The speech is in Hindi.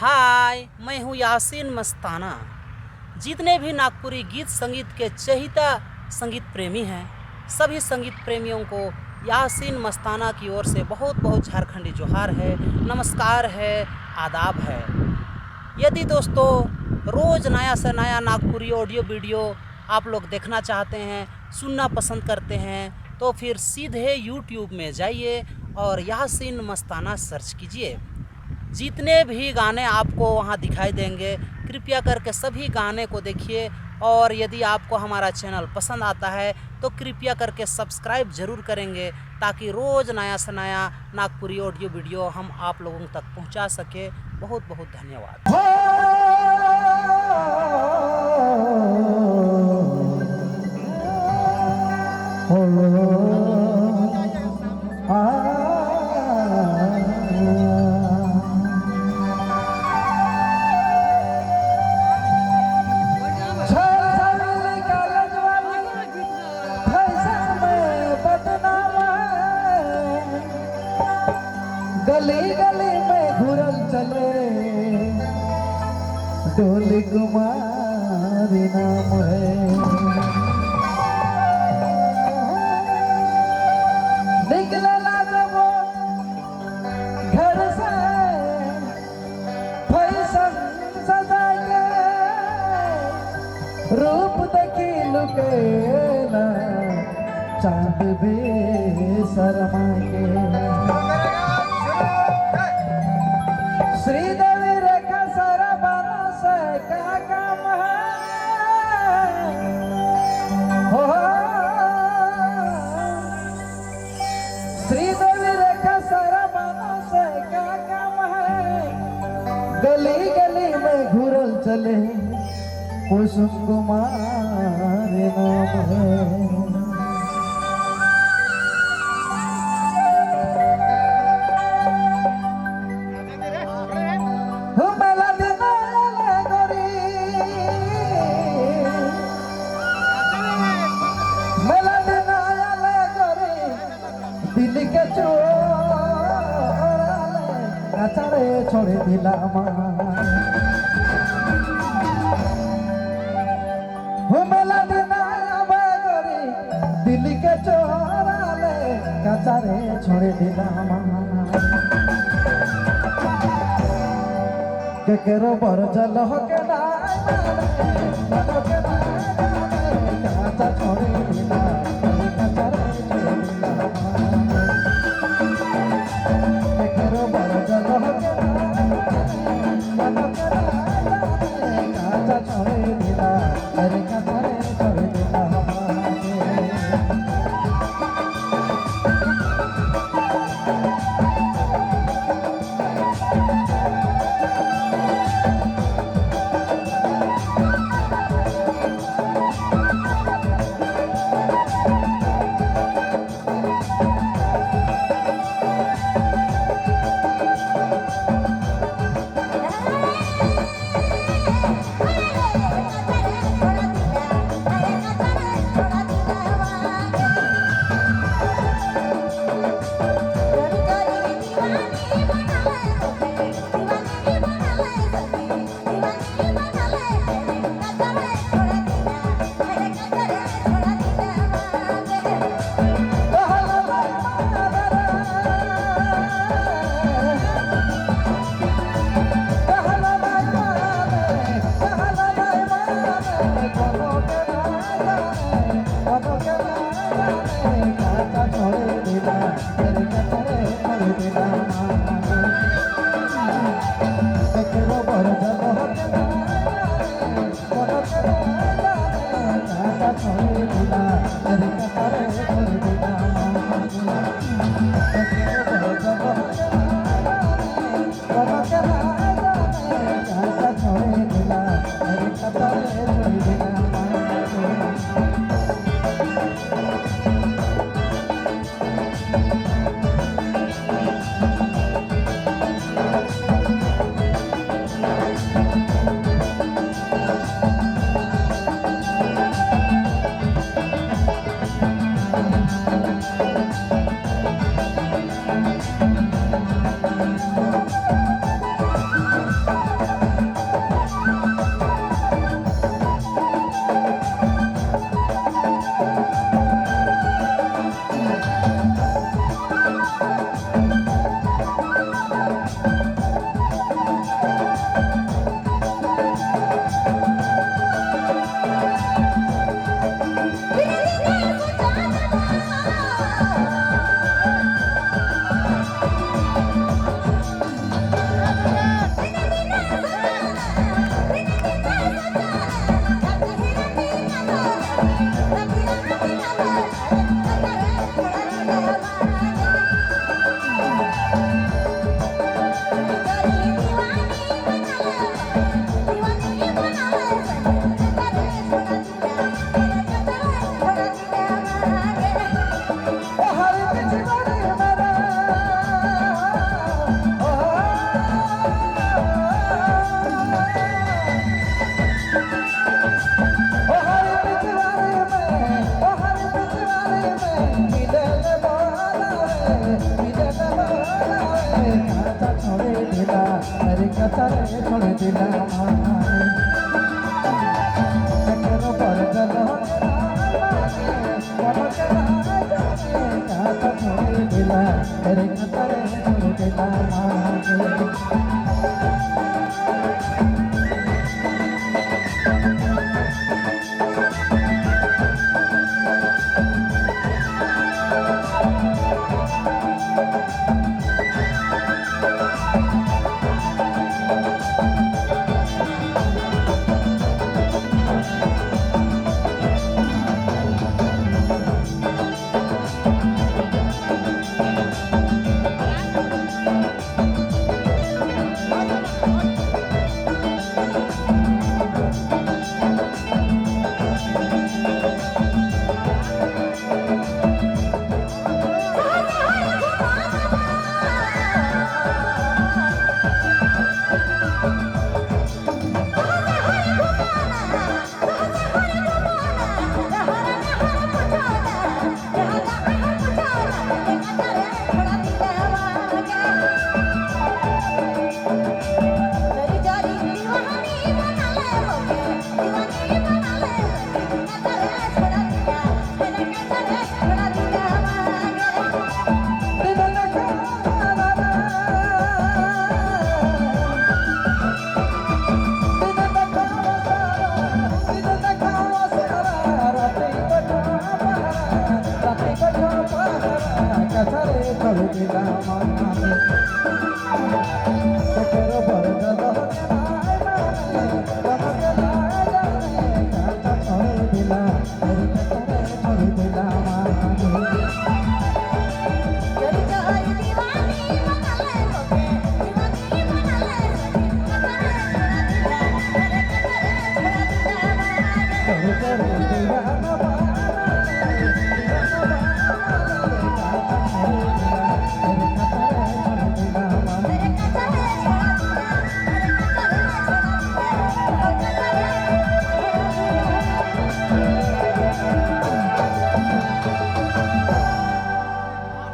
हाय, मैं हूँ यासीन मस्ताना। जितने भी नागपुरी गीत संगीत के चहेता संगीत प्रेमी हैं, सभी संगीत प्रेमियों को यासीन मस्ताना की ओर से बहुत बहुत झारखंडी जोहार है, नमस्कार है, आदाब है। यदि दोस्तों रोज़ नया से नया नागपुरी ऑडियो वीडियो आप लोग देखना चाहते हैं, सुनना पसंद करते हैं, तो फिर सीधे यूट्यूब में जाइए और यासीन मस्ताना सर्च कीजिए। जितने भी गाने आपको वहां दिखाई देंगे, कृपया करके सभी गाने को देखिए। और यदि आपको हमारा चैनल पसंद आता है तो कृपया करके सब्सक्राइब ज़रूर करेंगे, ताकि रोज़ नया से नया नागपुरी ऑडियो वीडियो हम आप लोगों तक पहुंचा सके। बहुत बहुत धन्यवाद। गली गली में घुरल चले, डोली कुमारी नाम है। निकलेला जब वो घर से फैशन सजा के, रूप देखी लुकेला चांद भी शर्मा के। श्रीदेवी रेखा सारा बाना से क्या काम है, हो श्रीदेवी रेखा सारा बाना से क्या काम है। गली गली में घुरल चले, कुसुम कुमार नाम है। दिल के चोरे छोड़े दिला मेला दिना दिल के चोराले कचारे छोड़े दिला केकरो बर जल हो के काचा छोड़े दिला मेरे कचरे छोड़ दिला चक्कर पर गलो छोड़ दिला मेरे कचरे छोड़ दिला Terima kasih.